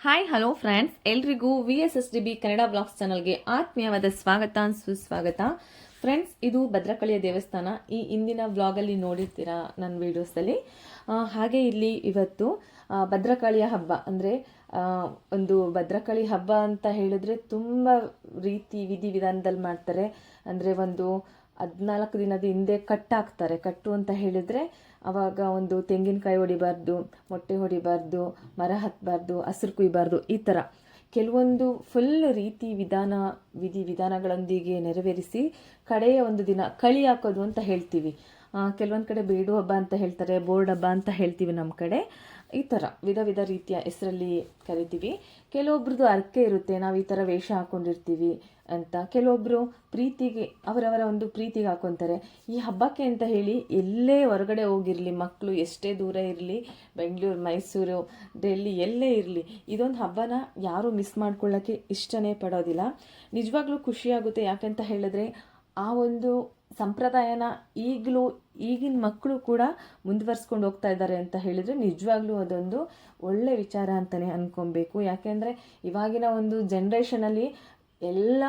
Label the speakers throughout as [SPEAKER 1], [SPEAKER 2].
[SPEAKER 1] Hi hello friends, ಎಲ್ರಿಗೂ VSSDB Kannada blogs ಚಾನಲ್ಗೆ ಆತ್ಮೀಯವಾದ ಸ್ವಾಗತ ಸುಸ್ವಾಗತ. ಫ್ರೆಂಡ್ಸ್, ಇದು ಭದ್ರಕಾಳಿಯ ದೇವಸ್ಥಾನ. ಈ ಇಂದಿನ ವ್ಲಾಗಲ್ಲಿ ನೋಡಿರ್ತೀರಾ ನನ್ನ ವೀಡಿಯೋಸಲ್ಲಿ. ಹಾಗೆ ಇಲ್ಲಿ ಇವತ್ತು ಭದ್ರಕಾಳಿಯ ಹಬ್ಬ ಅಂದರೆ ಒಂದು ಭದ್ರಕಾಳಿ ಹಬ್ಬ ಅಂತ ಹೇಳಿದ್ರೆ ತುಂಬ ರೀತಿ ವಿಧಿವಿಧಾನದಲ್ಲಿ ಮಾಡ್ತಾರೆ. ಅಂದರೆ ಒಂದು 14 ದಿನದ ಹಿಂದೆ ಕಟ್ಟಾಕ್ತಾರೆ. ಕಟ್ಟು ಅಂತ ಹೇಳಿದರೆ ಅವಾಗ ಒಂದು ತೆಂಗಿನಕಾಯಿ ಹೊಡಿಬಾರ್ದು, ಮೊಟ್ಟೆ ಹೊಡಿಬಾರ್ದು, ಮರ ಹತ್ತಬಾರ್ದು, ಹಸಿರು ಕುಯ್ಬಾರ್ದು, ಈ ಥರ ಕೆಲವೊಂದು ಫುಲ್ ವಿಧಿವಿಧಾನಗಳೊಂದಿಗೆ ನೆರವೇರಿಸಿ ಕಡೆಯ ಒಂದು ದಿನ ಕಳಿ ಹಾಕೋದು ಅಂತ ಹೇಳ್ತೀವಿ. ಕೆಲವೊಂದು ಕಡೆ ಬೇಡು ಹಬ್ಬ ಅಂತ ಹೇಳ್ತಾರೆ, ಬೋರ್ಡ್ ಹಬ್ಬ ಅಂತ ಹೇಳ್ತೀವಿ ನಮ್ಮ ಕಡೆ. ಈ ಥರ ವಿಧ ರೀತಿಯ ಹೆಸರಲ್ಲಿ ಕರಿತೀವಿ. ಕೆಲವೊಬ್ರದ್ದು ಅರ್ಕೆ ಇರುತ್ತೆ, ನಾವು ಈ ಥರ ವೇಷ ಹಾಕ್ಕೊಂಡಿರ್ತೀವಿ ಅಂತ. ಕೆಲವೊಬ್ಬರು ಪ್ರೀತಿಗೆ ಅವರವರ ಒಂದು ಪ್ರೀತಿಗೆ ಹಾಕ್ಕೊತಾರೆ. ಈ ಹಬ್ಬಕ್ಕೆ ಅಂತ ಹೇಳಿ ಎಲ್ಲೇ ಹೊರಗಡೆ ಹೋಗಿರಲಿ, ಮಕ್ಕಳು ಎಷ್ಟೇ ದೂರ ಇರಲಿ, ಬೆಂಗಳೂರು, ಮೈಸೂರು, ಡೆಲ್ಲಿ ಎಲ್ಲೇ ಇರಲಿ, ಇದೊಂದು ಹಬ್ಬನ ಯಾರೂ ಮಿಸ್ ಮಾಡ್ಕೊಳ್ಳೋಕ್ಕೆ ಇಷ್ಟನೇ ಪಡೋದಿಲ್ಲ. ನಿಜವಾಗ್ಲೂ ಖುಷಿಯಾಗುತ್ತೆ. ಯಾಕಂತ ಹೇಳಿದ್ರೆ ಆ ಒಂದು ಸಂಪ್ರದಾಯನ ಈಗಿನ ಮಕ್ಕಳು ಕೂಡ ಮುಂದುವರ್ಸ್ಕೊಂಡು ಹೋಗ್ತಾ ಇದ್ದಾರೆ ಅಂತ ಹೇಳಿದರೆ ನಿಜವಾಗ್ಲೂ ಅದೊಂದು ಒಳ್ಳೆ ವಿಚಾರ ಅಂತಲೇ ಅಂದ್ಕೊಬೇಕು. ಯಾಕೆಂದರೆ ಇವಾಗಿನ ಒಂದು ಜನ್ರೇಷನಲ್ಲಿ ಎಲ್ಲ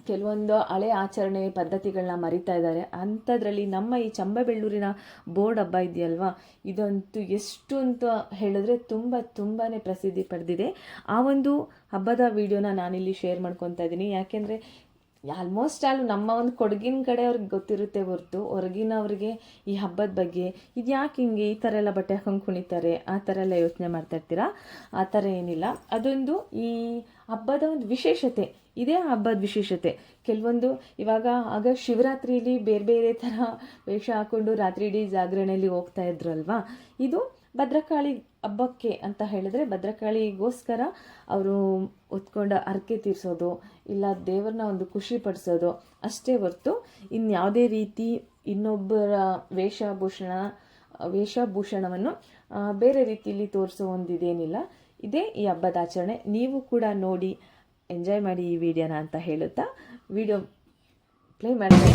[SPEAKER 1] ಕೆಲವೊಂದು ಹಳೆ ಆಚರಣೆ ಪದ್ಧತಿಗಳನ್ನ ಮರಿತಾ ಇದ್ದಾರೆ. ಅಂಥದ್ರಲ್ಲಿ ನಮ್ಮ ಈ ಚಂಬಬೆಳ್ಳೂರಿನ ಬೋರ್ಡ್ ಹಬ್ಬ ಇದೆಯಲ್ವಾ, ಇದಂತೂ ಎಷ್ಟು ಅಂತ ಹೇಳಿದ್ರೆ ತುಂಬಾ ಪ್ರಸಿದ್ಧಿ ಪಡೆದಿದೆ. ಆ ಒಂದು ಹಬ್ಬದ ವಿಡಿಯೋನ ನಾನಿಲ್ಲಿ ಶೇರ್ ಮಾಡ್ಕೊತಾ ಇದ್ದೀನಿ. ಯಾಕೆಂದರೆ ಆಲ್ಮೋಸ್ಟ್ ನಮ್ಮ ಒಂದು ಕೊಡಗಿನ ಕಡೆ ಅವ್ರಿಗೆ ಗೊತ್ತಿರುತ್ತೆ ಹೊರತು ಹೊರಗಿನವ್ರಿಗೆ ಈ ಹಬ್ಬದ ಬಗ್ಗೆ ಇದು ಯಾಕೆ ಹಿಂಗೆ ಈ ಥರ ಎಲ್ಲ ಬಟ್ಟೆ ಹಾಕೊಂಡು ಕುಣಿತಾರೆ ಆ ಥರ ಎಲ್ಲ ಯೋಚನೆ ಮಾಡ್ತಾ ಇರ್ತೀರಾ. ಆ ಥರ ಏನಿಲ್ಲ. ಅದೊಂದು ಈ ಹಬ್ಬದ ಒಂದು ವಿಶೇಷತೆ, ಇದೇ ಹಬ್ಬದ ವಿಶೇಷತೆ. ಕೆಲವೊಂದು ಆಗ ಶಿವರಾತ್ರಿಯಲ್ಲಿ ಬೇರೆ ಥರ ವೇಷ ಹಾಕ್ಕೊಂಡು ರಾತ್ರಿ ಇಡೀ ಜಾಗರಣೆಯಲ್ಲಿ ಹೋಗ್ತಾ ಇದ್ರಲ್ವಾ. ಇದು ಭದ್ರಕಾಳಿ ಹಬ್ಬಕ್ಕೆ ಅಂತ ಹೇಳಿದ್ರೆ ಭದ್ರಕಾಳಿಗೋಸ್ಕರ ಅವರು ಹೊತ್ಕೊಂಡು ಹರಕೆ ತೀರಿಸೋದು, ಇಲ್ಲ ದೇವ್ರನ್ನ ಒಂದು ಖುಷಿ ಪಡಿಸೋದು ಅಷ್ಟೇ ಹೊರತು ಇನ್ಯಾವುದೇ ರೀತಿ ಇನ್ನೊಬ್ಬರ ವೇಷಭೂಷಣವನ್ನು ಬೇರೆ ರೀತಿಯಲ್ಲಿ ತೋರಿಸೋ ಒಂದಿದೇನಿಲ್ಲ. ಇದೇ ಈ ಹಬ್ಬದ ಆಚರಣೆ. ನೀವು ಕೂಡ ನೋಡಿ ಎಂಜಾಯ್ ಮಾಡಿ ಈ ವಿಡಿಯೋನ ಅಂತ ಹೇಳುತ್ತಾ ವಿಡಿಯೋ ಪ್ಲೇ ಮಾಡ್ತಾ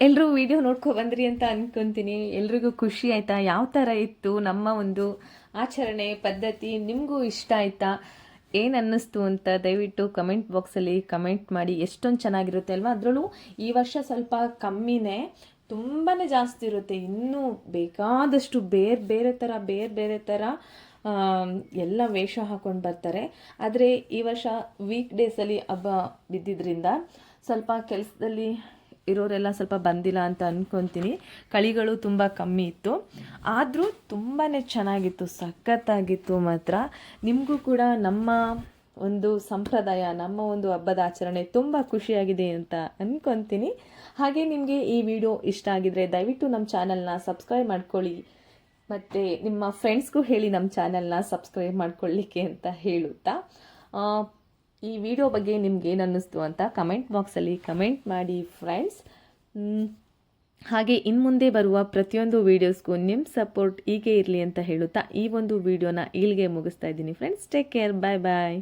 [SPEAKER 1] ಎಲ್ಲರೂ ವಿಡಿಯೋ ನೋಡ್ಕೊ ಬಂದ್ರಿ ಅಂತ ಅನ್ಕೊತೀನಿ. ಎಲ್ರಿಗೂ ಖುಷಿ ಆಯಿತಾ? ಯಾವ ಥರ ಇತ್ತು ನಮ್ಮ ಒಂದು ಆಚರಣೆ ಪದ್ಧತಿ? ನಿಮಗೂ ಇಷ್ಟ ಆಯಿತಾ? ಏನು ಅನ್ನಿಸ್ತು ಅಂತ ದಯವಿಟ್ಟು ಕಮೆಂಟ್ ಬಾಕ್ಸಲ್ಲಿ ಕಮೆಂಟ್ ಮಾಡಿ. ಎಷ್ಟೊಂದು ಚೆನ್ನಾಗಿರುತ್ತೆ ಅಲ್ವಾ? ಅದರಲ್ಲೂ ಈ ವರ್ಷ ಸ್ವಲ್ಪ ಕಮ್ಮಿನೇ, ತುಂಬಾ ಜಾಸ್ತಿ ಇರುತ್ತೆ. ಇನ್ನೂ ಬೇಕಾದಷ್ಟು ಬೇರೆ ಬೇರೆ ಥರ ಎಲ್ಲ ವೇಷ ಹಾಕೊಂಡು ಬರ್ತಾರೆ. ಆದರೆ ಈ ವರ್ಷ ವೀಕ್ ಡೇಸಲ್ಲಿ ಹಬ್ಬ ಬಿದ್ದಿದ್ದರಿಂದ ಸ್ವಲ್ಪ ಕೆಲಸದಲ್ಲಿ ಇರೋರೆಲ್ಲ ಸ್ವಲ್ಪ ಬಂದಿಲ್ಲ ಅಂತ ಅಂದ್ಕೊತೀನಿ. ಕಳಿಗಳು ತುಂಬ ಕಮ್ಮಿ ಇತ್ತು, ಆದರೂ ತುಂಬಾ ಚೆನ್ನಾಗಿತ್ತು, ಸಖತ್ತಾಗಿತ್ತು ಮಾತ್ರ. ನಿಮಗೂ ಕೂಡ ನಮ್ಮ ಒಂದು ಸಂಪ್ರದಾಯ, ನಮ್ಮ ಒಂದು ಹಬ್ಬದ ಆಚರಣೆ ತುಂಬ ಖುಷಿಯಾಗಿದೆ ಅಂತ ಅಂದ್ಕೊತೀನಿ. ಹಾಗೆ ನಿಮಗೆ ಈ ವಿಡಿಯೋ ಇಷ್ಟ ಆಗಿದರೆ ದಯವಿಟ್ಟು ನಮ್ಮ ಚಾನಲ್ನ ಸಬ್ಸ್ಕ್ರೈಬ್ ಮಾಡ್ಕೊಳ್ಳಿ, ಮತ್ತು ನಿಮ್ಮ ಫ್ರೆಂಡ್ಸ್ಗೂ ಹೇಳಿ ನಮ್ಮ ಚಾನಲ್ನ ಸಬ್ಸ್ಕ್ರೈಬ್ ಮಾಡ್ಕೊಳ್ಳಿಕ್ಕೆ ಅಂತ ಹೇಳುತ್ತಾ, ಈ ವಿಡಿಯೋ ಬಗ್ಗೆ ನಿಮ್ಗೆ ಏನು ಅನ್ನಿಸ್ತು ಅಂತ ಕಮೆಂಟ್ ಬಾಕ್ಸಲ್ಲಿ ಕಮೆಂಟ್ ಮಾಡಿ ಫ್ರೆಂಡ್ಸ್. ಹಾಗೆ ಇನ್ನು ಮುಂದೆ ಬರುವ ಪ್ರತಿಯೊಂದು ವೀಡಿಯೋಸ್ಗೂ ನಿಮ್ಮ ಸಪೋರ್ಟ್ ಹೀಗೆ ಇರಲಿ ಅಂತ ಹೇಳುತ್ತಾ ಈ ಒಂದು ವಿಡಿಯೋನ ಇಲ್ಲಿಗೆ ಮುಗಿಸ್ತಾ ಇದ್ದೀನಿ ಫ್ರೆಂಡ್ಸ್. ಟೇಕ್ ಕೇರ್, ಬಾಯ್ ಬಾಯ್.